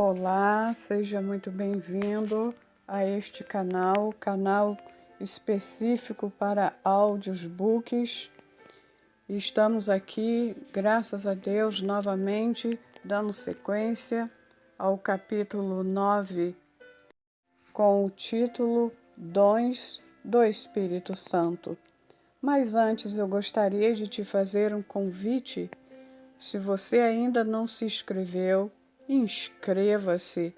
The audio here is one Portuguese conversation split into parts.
Olá, seja muito bem-vindo a este canal específico para audiobooks. Estamos aqui, graças a Deus, novamente dando sequência ao capítulo 9, com o título Dons do Espírito Santo. Mas antes eu gostaria de te fazer um convite. Se você ainda não se inscreveu, inscreva-se,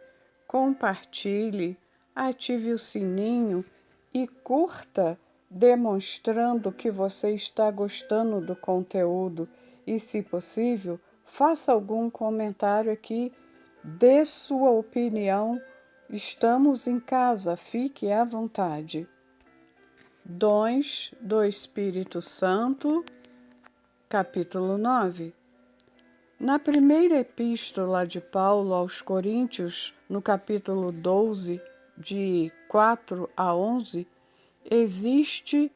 compartilhe, ative o sininho e curta, demonstrando que você está gostando do conteúdo e, se possível, faça algum comentário aqui, dê sua opinião. Estamos em casa, fique à vontade. Dons do Espírito Santo, capítulo 9. Na primeira epístola de Paulo aos Coríntios, no capítulo 12, de 4 a 11, existe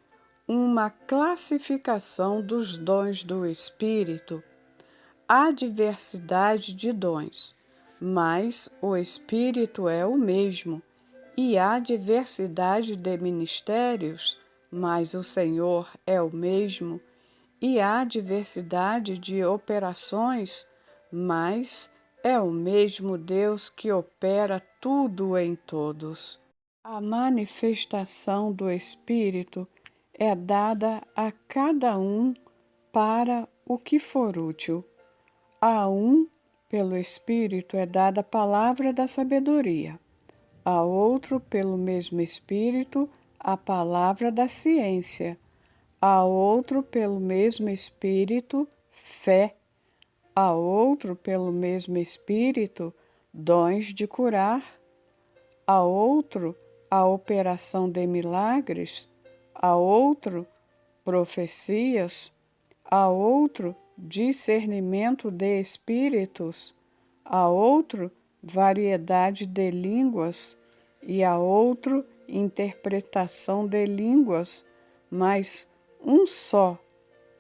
uma classificação dos dons do Espírito. Há diversidade de dons, mas o Espírito é o mesmo, e há diversidade de ministérios, mas o Senhor é o mesmo. E há diversidade de operações, mas é o mesmo Deus que opera tudo em todos. A manifestação do Espírito é dada a cada um para o que for útil. A um, pelo Espírito, é dada a palavra da sabedoria. A outro, pelo mesmo Espírito, a palavra da ciência. A outro, pelo mesmo Espírito, fé. A outro, pelo mesmo Espírito, dons de curar. A outro, a operação de milagres. A outro, profecias. A outro, discernimento de espíritos. A outro, variedade de línguas. E a outro, interpretação de línguas. Mas um só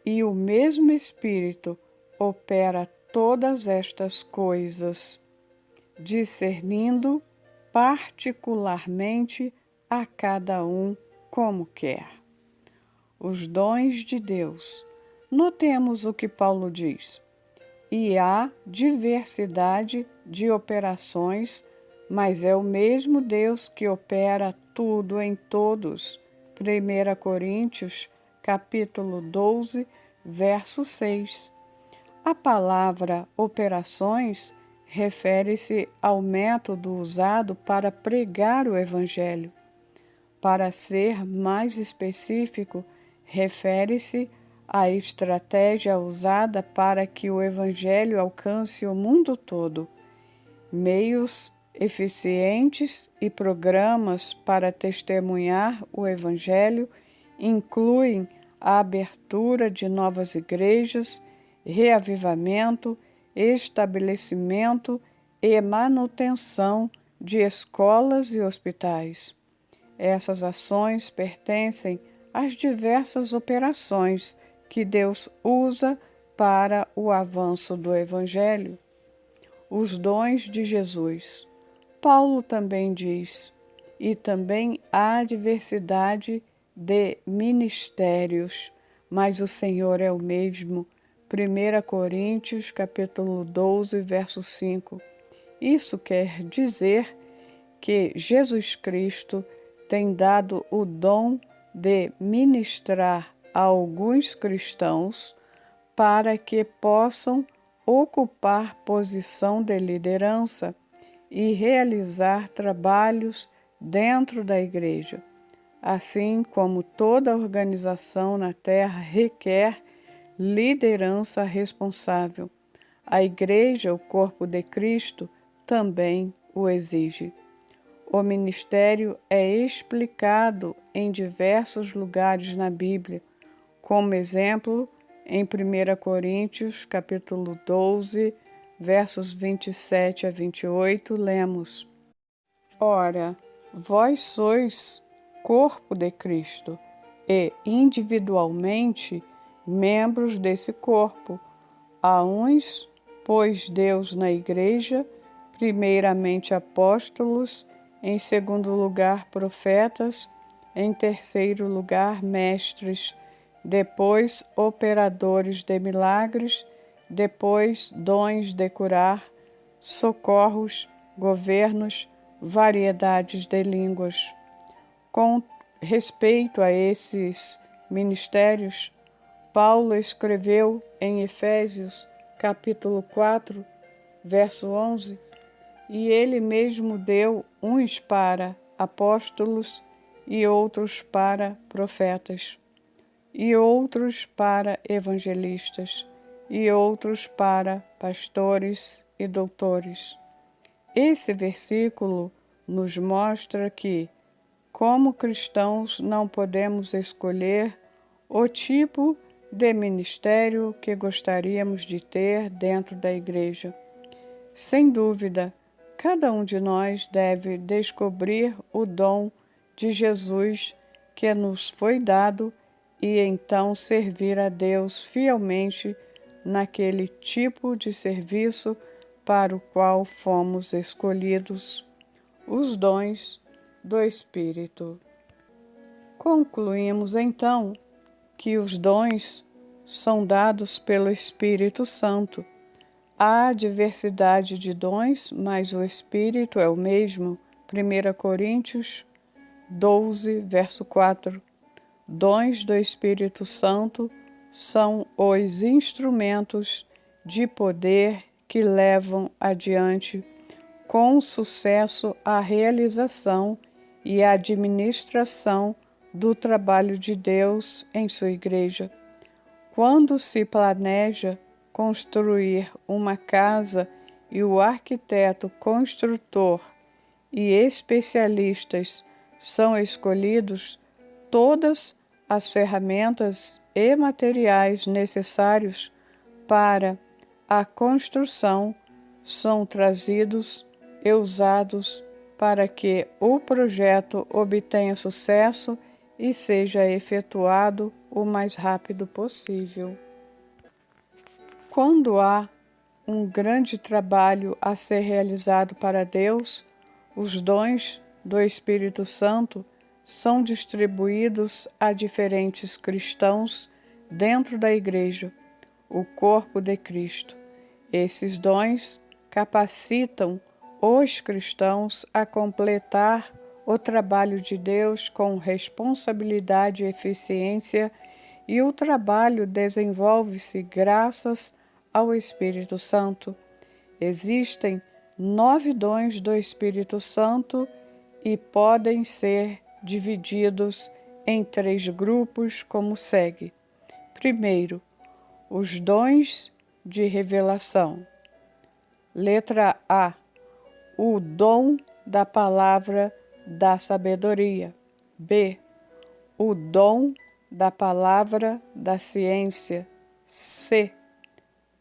e o mesmo Espírito opera todas estas coisas, discernindo particularmente a cada um como quer. Os dons de Deus. Notemos o que Paulo diz. E há diversidade de operações, mas é o mesmo Deus que opera tudo em todos. 1 Coríntios, capítulo 12, verso 6. A palavra operações refere-se ao método usado para pregar o Evangelho. Para ser mais específico, refere-se à estratégia usada para que o Evangelho alcance o mundo todo. Meios eficientes e programas para testemunhar o Evangelho incluem a abertura de novas igrejas, reavivamento, estabelecimento e manutenção de escolas e hospitais. Essas ações pertencem às diversas operações que Deus usa para o avanço do Evangelho. Os dons de Jesus. Paulo também diz, e também há diversidade de ministérios, mas o Senhor é o mesmo. 1 Coríntios, capítulo 12, verso 5. Isso quer dizer que Jesus Cristo tem dado o dom de ministrar a alguns cristãos para que possam ocupar posição de liderança e realizar trabalhos dentro da igreja. Assim como toda organização na terra requer liderança responsável, a igreja, o corpo de Cristo, também o exige. O ministério é explicado em diversos lugares na Bíblia. Como exemplo, em 1 Coríntios, capítulo 12, versos 27 a 28, lemos: Ora, vós sois corpo de Cristo e, individualmente, membros desse corpo. A uns pôs Deus na igreja primeiramente apóstolos, em segundo lugar profetas, em terceiro lugar mestres, depois operadores de milagres, depois dons de curar, socorros, governos, variedades de línguas. Com respeito a esses ministérios, Paulo escreveu em Efésios, capítulo 4, verso 11, e ele mesmo deu uns para apóstolos e outros para profetas, e outros para evangelistas, e outros para pastores e doutores. Esse versículo nos mostra que, como cristãos, não podemos escolher o tipo de ministério que gostaríamos de ter dentro da igreja. Sem dúvida, cada um de nós deve descobrir o dom de Jesus que nos foi dado e então servir a Deus fielmente naquele tipo de serviço para o qual fomos escolhidos, os dons do Espírito. Concluímos então que os dons são dados pelo Espírito Santo. Há diversidade de dons, mas o Espírito é o mesmo. 1 Coríntios 12, verso 4. Dons do Espírito Santo são os instrumentos de poder que levam adiante com sucesso a realização e a administração do trabalho de Deus em sua igreja. Quando se planeja construir uma casa e o arquiteto construtor e especialistas são escolhidos, todas as ferramentas e materiais necessários para a construção são trazidos e usados para que o projeto obtenha sucesso e seja efetuado o mais rápido possível. Quando há um grande trabalho a ser realizado para Deus, os dons do Espírito Santo são distribuídos a diferentes cristãos dentro da igreja, o corpo de Cristo. Esses dons capacitam os cristãos a completar o trabalho de Deus com responsabilidade e eficiência, e o trabalho desenvolve-se graças ao Espírito Santo. Existem 9 dons do Espírito Santo e podem ser divididos em 3 grupos como segue. Primeiro, os dons de revelação. Letra A. O dom da palavra da sabedoria. B. O dom da palavra da ciência. C.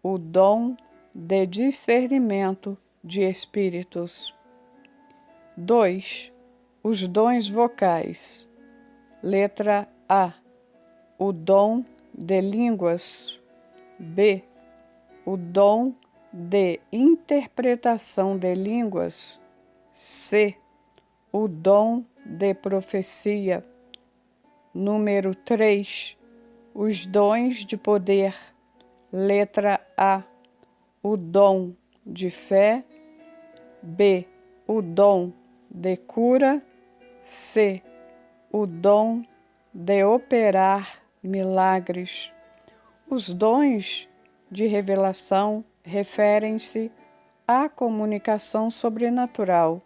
O dom de discernimento de espíritos. 2. Os dons vocais. Letra A. O dom de línguas. B. O dom de interpretação de línguas. C. O dom de profecia. Número 3. Os dons de poder. Letra A. O dom de fé. B. O dom de cura. C. O dom de operar milagres. Os dons de revelação referem-se à comunicação sobrenatural,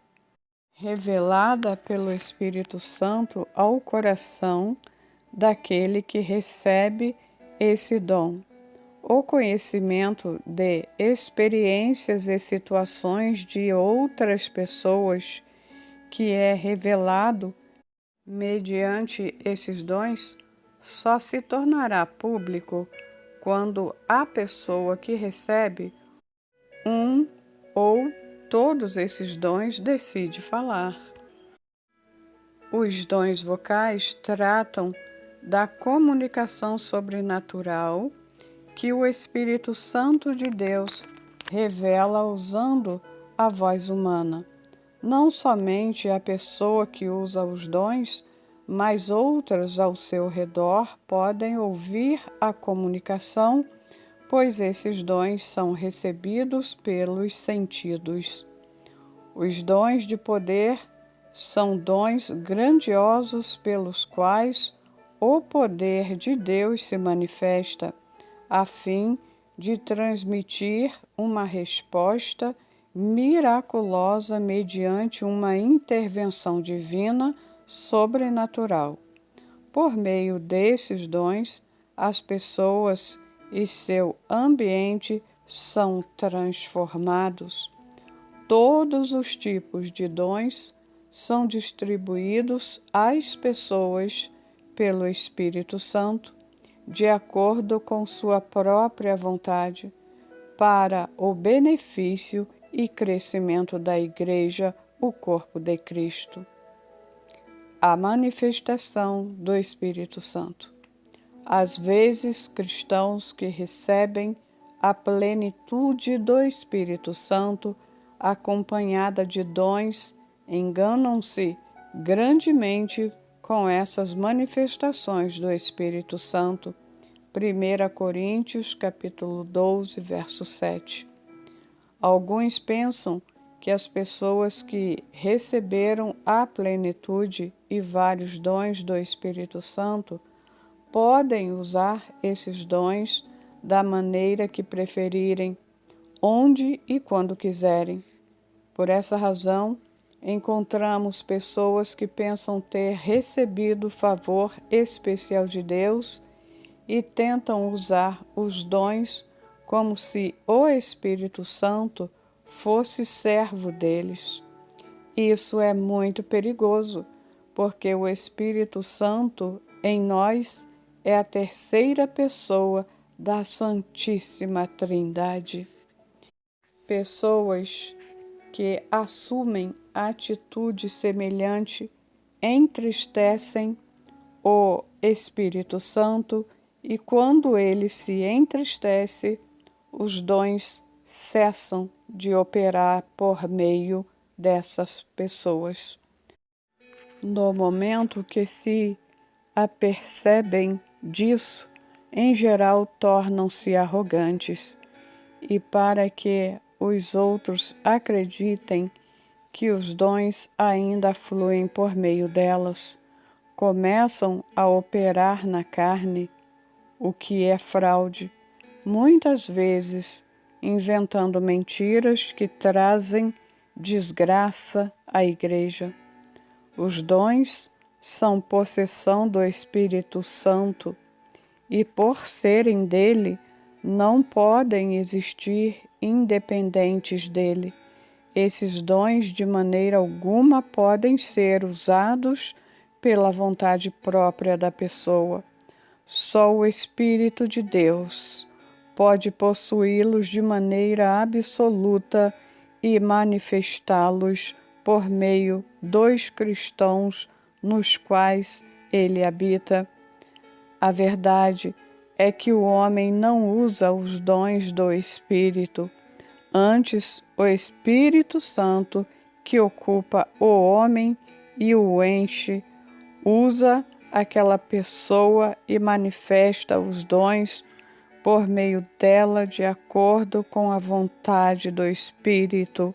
revelada pelo Espírito Santo ao coração daquele que recebe esse dom. O conhecimento de experiências e situações de outras pessoas que é revelado mediante esses dons só se tornará público quando a pessoa que recebe um ou todos esses dons decide falar. Os dons vocais tratam da comunicação sobrenatural que o Espírito Santo de Deus revela usando a voz humana. Não somente a pessoa que usa os dons, mas outras ao seu redor podem ouvir a comunicação, pois esses dons são recebidos pelos sentidos. Os dons de poder são dons grandiosos pelos quais o poder de Deus se manifesta, a fim de transmitir uma resposta miraculosa mediante uma intervenção divina sobrenatural. Por meio desses dons, as pessoas e seu ambiente são transformados. Todos os tipos de dons são distribuídos às pessoas pelo Espírito Santo, de acordo com sua própria vontade, para o benefício e crescimento da Igreja, o corpo de Cristo. A manifestação do Espírito Santo. Às vezes, cristãos que recebem a plenitude do Espírito Santo, acompanhada de dons, enganam-se grandemente com essas manifestações do Espírito Santo. 1 Coríntios, capítulo 12, verso 7. Alguns pensam que as pessoas que receberam a plenitude e vários dons do Espírito Santo podem usar esses dons da maneira que preferirem, onde e quando quiserem. Por essa razão, encontramos pessoas que pensam ter recebido favor especial de Deus e tentam usar os dons como se o Espírito Santo fosse servo deles. Isso é muito perigoso, porque o Espírito Santo em nós é a terceira pessoa da Santíssima Trindade. Pessoas que assumem atitude semelhante entristecem o Espírito Santo, e quando ele se entristece, os dons cessam de operar por meio dessas pessoas. No momento que se apercebem disso, em geral tornam-se arrogantes, e para que os outros acreditem que os dons ainda fluem por meio delas, começam a operar na carne, o que é fraude, muitas vezes inventando mentiras que trazem desgraça à Igreja. Os dons são possessão do Espírito Santo e, por serem dele, não podem existir independentes dele. Esses dons, de maneira alguma, podem ser usados pela vontade própria da pessoa. Só o Espírito de Deus pode possuí-los de maneira absoluta e manifestá-los por meio dos cristãos nos quais ele habita. A verdade é que o homem não usa os dons do Espírito. Antes, o Espírito Santo, que ocupa o homem e o enche, usa aquela pessoa e manifesta os dons por meio dela de acordo com a vontade do Espírito,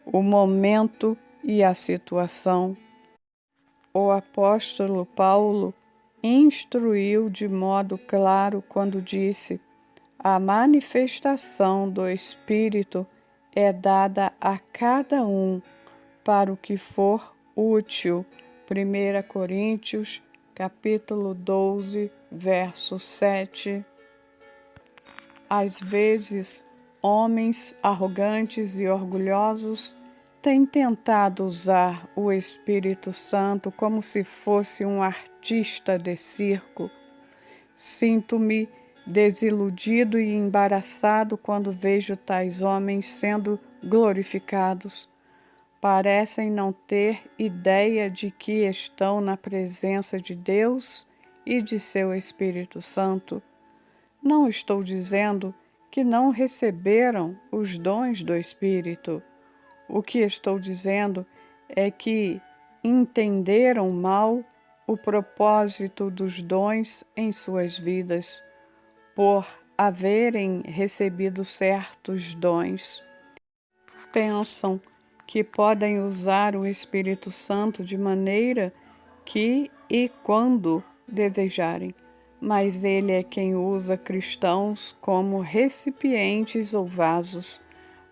o momento e a situação. O apóstolo Paulo instruiu de modo claro quando disse: a manifestação do Espírito é dada a cada um para o que for útil. 1 Coríntios, capítulo 12, verso 7. Às vezes, homens arrogantes e orgulhosos têm tentado usar o Espírito Santo como se fosse um artista de circo. Sinto-me desiludido e embaraçado quando vejo tais homens sendo glorificados. Parecem não ter ideia de que estão na presença de Deus e de seu Espírito Santo. Não estou dizendo que não receberam os dons do Espírito. O que estou dizendo é que entenderam mal o propósito dos dons em suas vidas, por haverem recebido certos dons. Pensam que podem usar o Espírito Santo de maneira que e quando desejarem, mas ele é quem usa cristãos como recipientes ou vasos,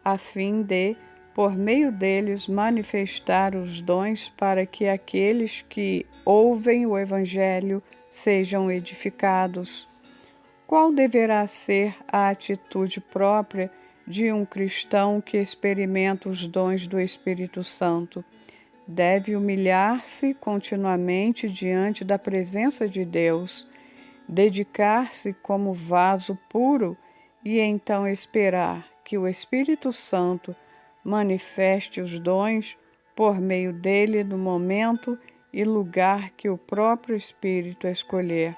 a fim de, por meio deles, manifestar os dons para que aqueles que ouvem o Evangelho sejam edificados. Qual deverá ser a atitude própria de um cristão que experimenta os dons do Espírito Santo? Deve humilhar-se continuamente diante da presença de Deus, dedicar-se como vaso puro e então esperar que o Espírito Santo manifeste os dons por meio dele no momento e lugar que o próprio Espírito escolher.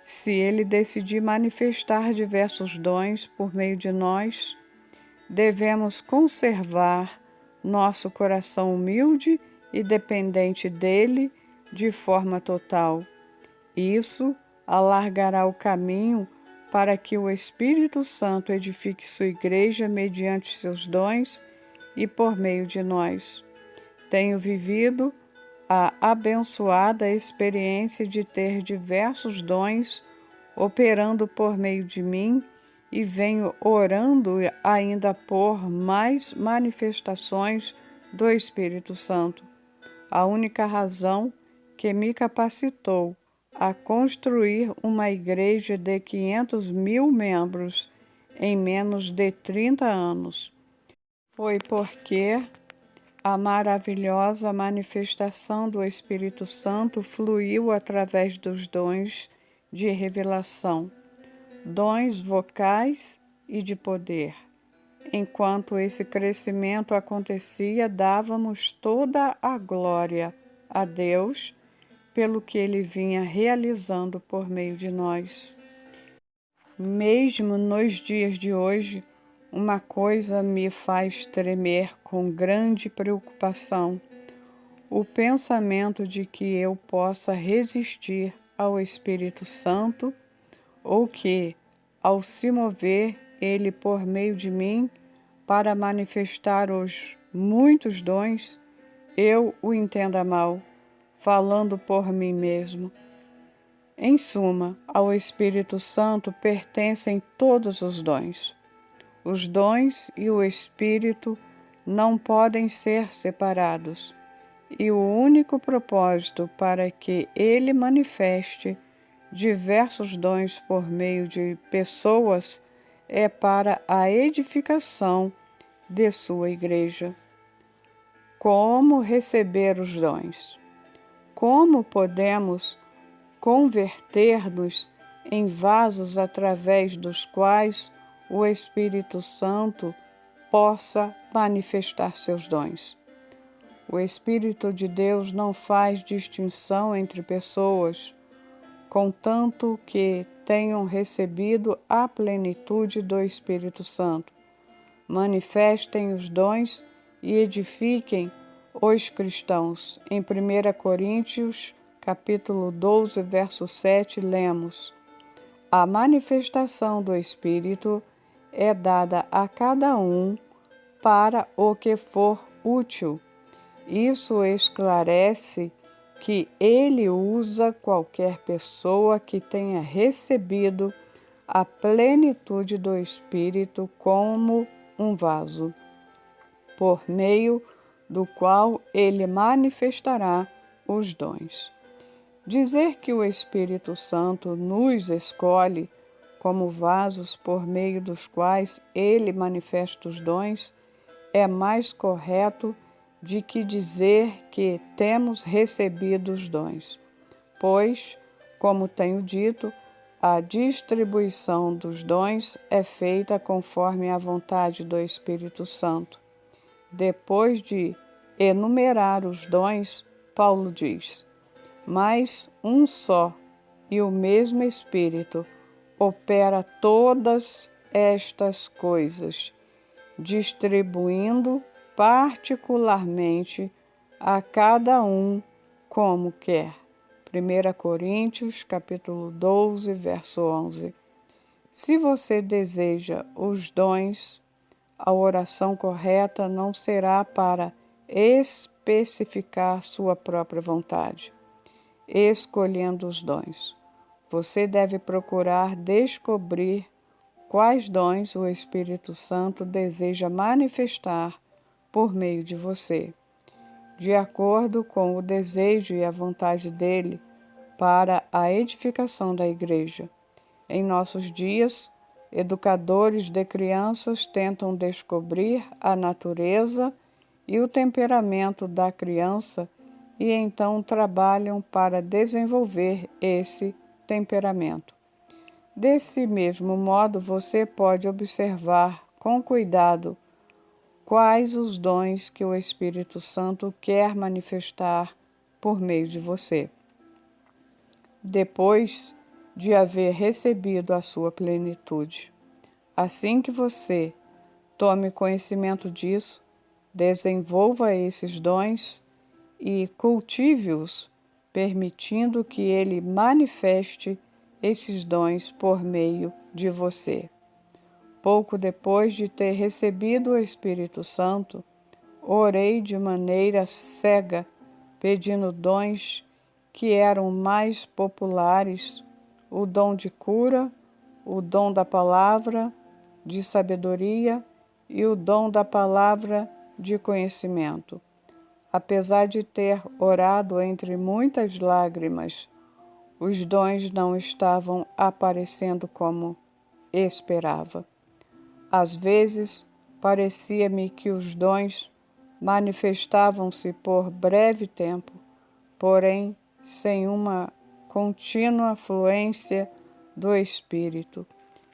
Se ele decidir manifestar diversos dons por meio de nós, devemos conservar nosso coração humilde e dependente dele de forma total. Isso alargará o caminho para que o Espírito Santo edifique sua igreja mediante seus dons e por meio de nós. Tenho vivido a abençoada experiência de ter diversos dons operando por meio de mim e venho orando ainda por mais manifestações do Espírito Santo. A única razão que me capacitou a construir uma igreja de 500.000 membros em menos de 30 anos foi porque a maravilhosa manifestação do Espírito Santo fluiu através dos dons de revelação, dons vocais e de poder. Enquanto esse crescimento acontecia, dávamos toda a glória a Deus pelo que Ele vinha realizando por meio de nós. Mesmo nos dias de hoje, uma coisa me faz tremer com grande preocupação: o pensamento de que eu possa resistir ao Espírito Santo ou que, ao se mover ele por meio de mim para manifestar os muitos dons, eu o entenda mal, falando por mim mesmo. Em suma, ao Espírito Santo pertencem todos os dons. Os dons e o Espírito não podem ser separados, e o único propósito para que ele manifeste diversos dons por meio de pessoas é para a edificação de sua igreja. Como receber os dons? Como podemos converter-nos em vasos através dos quais o Espírito Santo possa manifestar seus dons? O Espírito de Deus não faz distinção entre pessoas, contanto que tenham recebido a plenitude do Espírito Santo. Manifestem os dons e edifiquem os cristãos. Em 1 Coríntios, capítulo 12, verso 7, lemos: a manifestação do Espírito é dada a cada um para o que for útil. Isso esclarece que ele usa qualquer pessoa que tenha recebido a plenitude do Espírito como um vaso, por meio do qual ele manifestará os dons. Dizer que o Espírito Santo nos escolhe como vasos por meio dos quais ele manifesta os dons é mais correto de que dizer que temos recebido os dons, pois, como tenho dito, a distribuição dos dons é feita conforme a vontade do Espírito Santo. Depois de enumerar os dons, Paulo diz: mas um só e o mesmo Espírito opera todas estas coisas, distribuindo particularmente a cada um como quer. 1 Coríntios, capítulo 12, verso 11. Se você deseja os dons, a oração correta não será para especificar sua própria vontade, escolhendo os dons. Você deve procurar descobrir quais dons o Espírito Santo deseja manifestar por meio de você, de acordo com o desejo e a vontade dele para a edificação da Igreja. Em nossos dias, educadores de crianças tentam descobrir a natureza e o temperamento da criança e então trabalham para desenvolver esse temperamento. Desse mesmo modo, você pode observar com cuidado quais os dons que o Espírito Santo quer manifestar por meio de você. Depois de haver recebido a sua plenitude. Assim que você tome conhecimento disso, desenvolva esses dons e cultive-os, permitindo que ele manifeste esses dons por meio de você. Pouco depois de ter recebido o Espírito Santo, orei de maneira cega, pedindo dons que eram mais populares, o dom de cura, o dom da palavra de sabedoria e o dom da palavra de conhecimento. Apesar de ter orado entre muitas lágrimas, os dons não estavam aparecendo como esperava. Às vezes, parecia-me que os dons manifestavam-se por breve tempo, porém sem uma contínua fluência do Espírito.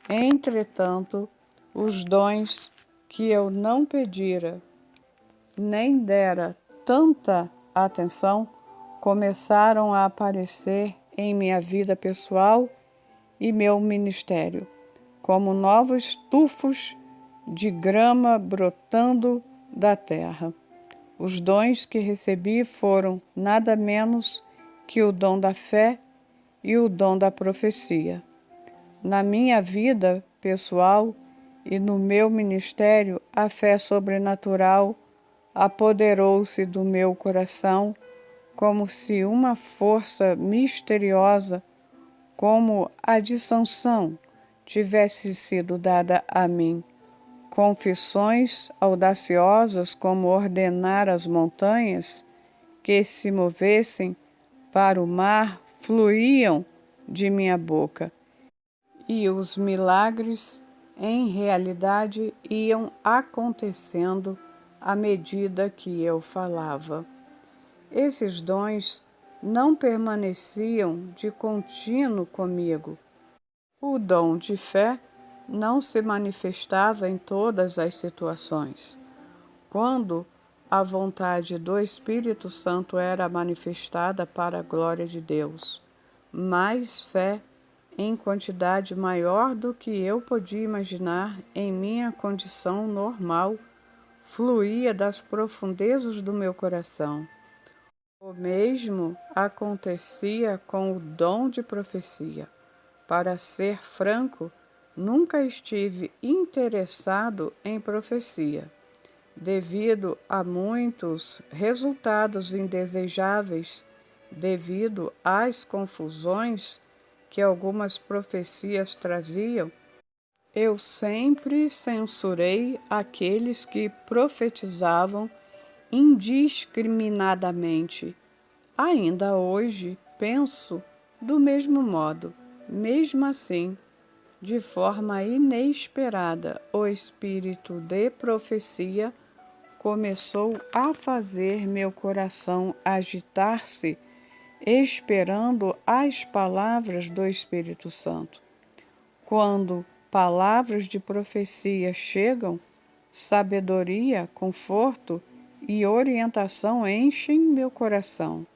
Entretanto, os dons que eu não pedira, nem dera tanta atenção, começaram a aparecer em minha vida pessoal e meu ministério, como novos tufos de grama brotando da terra. Os dons que recebi foram nada menos que o dom da fé e o dom da profecia. Na minha vida pessoal e no meu ministério, a fé sobrenatural apoderou-se do meu coração como se uma força misteriosa, como a de Sansão, tivesse sido dada a mim. Confissões audaciosas como ordenar as montanhas que se movessem para o mar fluíam de minha boca, e os milagres, em realidade, iam acontecendo à medida que eu falava. Esses dons não permaneciam de contínuo comigo. O dom de fé não se manifestava em todas as situações. Quando a vontade do Espírito Santo era manifestada para a glória de Deus, mais fé, em quantidade maior do que eu podia imaginar em minha condição normal, fluía das profundezas do meu coração. O mesmo acontecia com o dom de profecia. Para ser franco, nunca estive interessado em profecia, devido a muitos resultados indesejáveis, devido às confusões que algumas profecias traziam. Eu sempre censurei aqueles que profetizavam indiscriminadamente. Ainda hoje penso do mesmo modo. Mesmo assim, de forma inesperada, o espírito de profecia começou a fazer meu coração agitar-se, esperando as palavras do Espírito Santo. Quando palavras de profecia chegam, sabedoria, conforto e orientação enchem meu coração.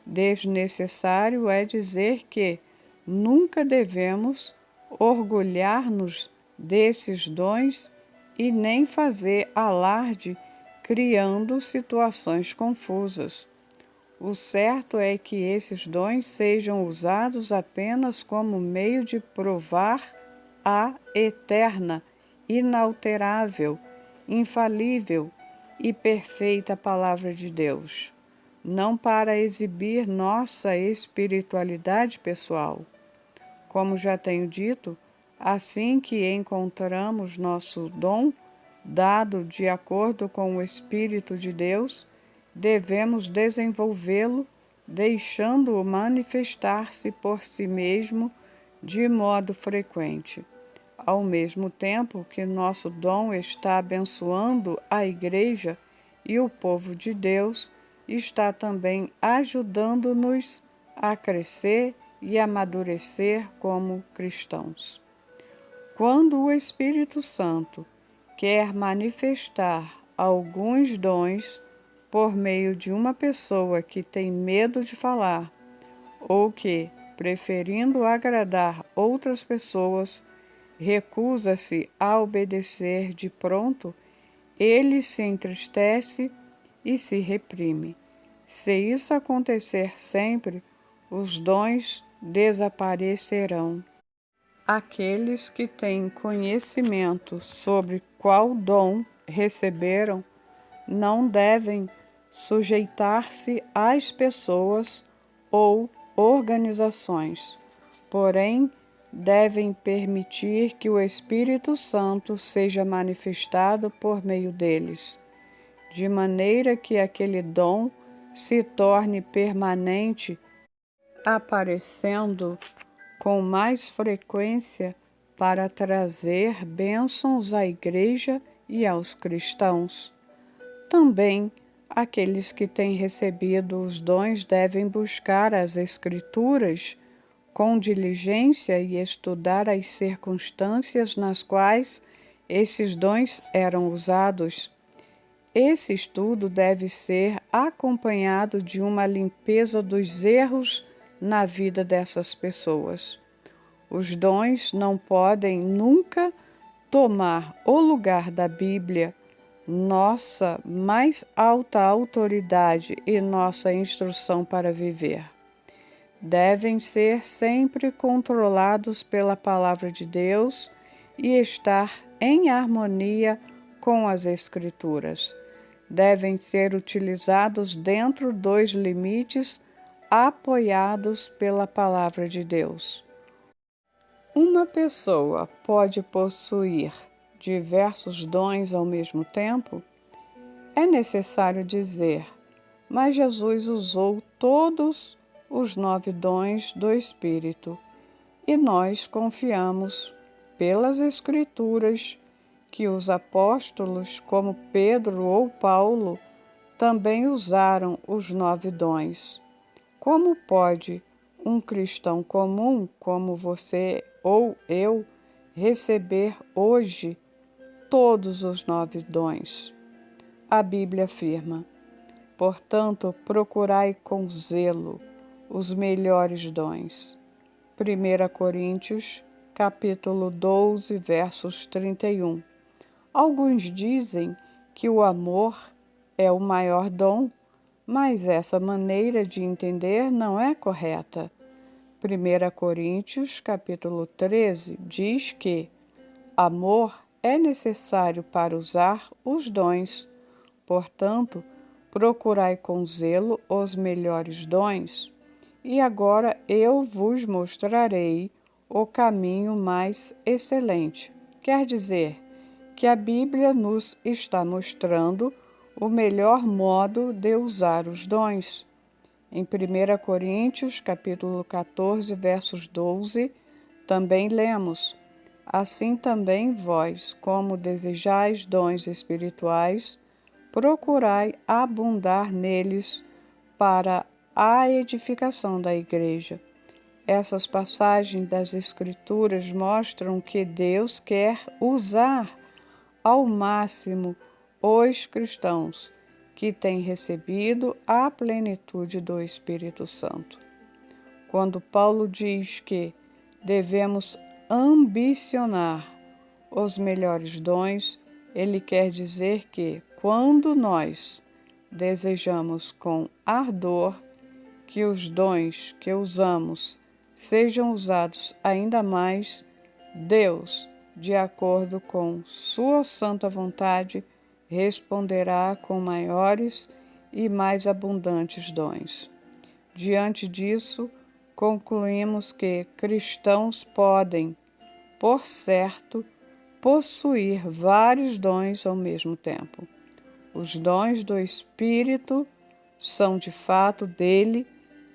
Desnecessário é dizer que nunca devemos orgulhar-nos desses dons e nem fazer alarde criando situações confusas. O certo é que esses dons sejam usados apenas como meio de provar a eterna, inalterável, infalível e perfeita Palavra de Deus, não para exibir nossa espiritualidade pessoal. Como já tenho dito, assim que encontramos nosso dom, dado de acordo com o Espírito de Deus, devemos desenvolvê-lo, deixando-o manifestar-se por si mesmo de modo frequente. Ao mesmo tempo que nosso dom está abençoando a Igreja e o povo de Deus, está também ajudando-nos a crescer e amadurecer como cristãos. Quando o Espírito Santo quer manifestar alguns dons por meio de uma pessoa que tem medo de falar, ou que, preferindo agradar outras pessoas, recusa-se a obedecer de pronto, ele se entristece e se reprime. Se isso acontecer sempre, os dons desaparecerão. Aqueles que têm conhecimento sobre qual dom receberam não devem sujeitar-se às pessoas ou organizações, porém devem permitir que o Espírito Santo seja manifestado por meio deles, de maneira que aquele dom se torne permanente, aparecendo com mais frequência para trazer bênçãos à Igreja e aos cristãos. Também, aqueles que têm recebido os dons devem buscar as Escrituras com diligência e estudar as circunstâncias nas quais esses dons eram usados. Esse estudo deve ser acompanhado de uma limpeza dos erros na vida dessas pessoas. Os dons não podem nunca tomar o lugar da Bíblia, nossa mais alta autoridade e nossa instrução para viver. Devem ser sempre controlados pela Palavra de Deus e estar em harmonia com as Escrituras. Devem ser utilizados dentro dos limites apoiados pela Palavra de Deus. Uma pessoa pode possuir diversos dons ao mesmo tempo? É necessário dizer, mas Jesus usou todos os 9 dons do Espírito, e nós confiamos pelas Escrituras que os apóstolos, como Pedro ou Paulo, também usaram os 9 dons. Como pode um cristão comum, como você ou eu, receber hoje todos os 9 dons? A Bíblia afirma: portanto, procurai com zelo os melhores dons. 1 Coríntios, capítulo 12, versos 31. Alguns dizem que o amor é o maior dom, mas essa maneira de entender não é correta. 1 Coríntios, capítulo 13, diz que amor é necessário para usar os dons. Portanto, procurai com zelo os melhores dons. E agora eu vos mostrarei o caminho mais excelente. Quer dizer que a Bíblia nos está mostrando o melhor modo de usar os dons. Em 1 Coríntios, capítulo 14, versos 12, também lemos: assim também vós, como desejais dons espirituais, procurai abundar neles para a edificação da Igreja. Essas passagens das Escrituras mostram que Deus quer usar ao máximo os cristãos que têm recebido a plenitude do Espírito Santo. Quando Paulo diz que devemos ambicionar os melhores dons, ele quer dizer que, quando nós desejamos com ardor que os dons que usamos sejam usados ainda mais, Deus, de acordo com sua santa vontade, responderá com maiores e mais abundantes dons. Diante disso, concluímos que cristãos podem, por certo, possuir vários dons ao mesmo tempo. Os dons do Espírito são de fato dele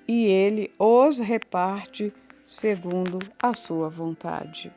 e ele os reparte segundo a sua vontade.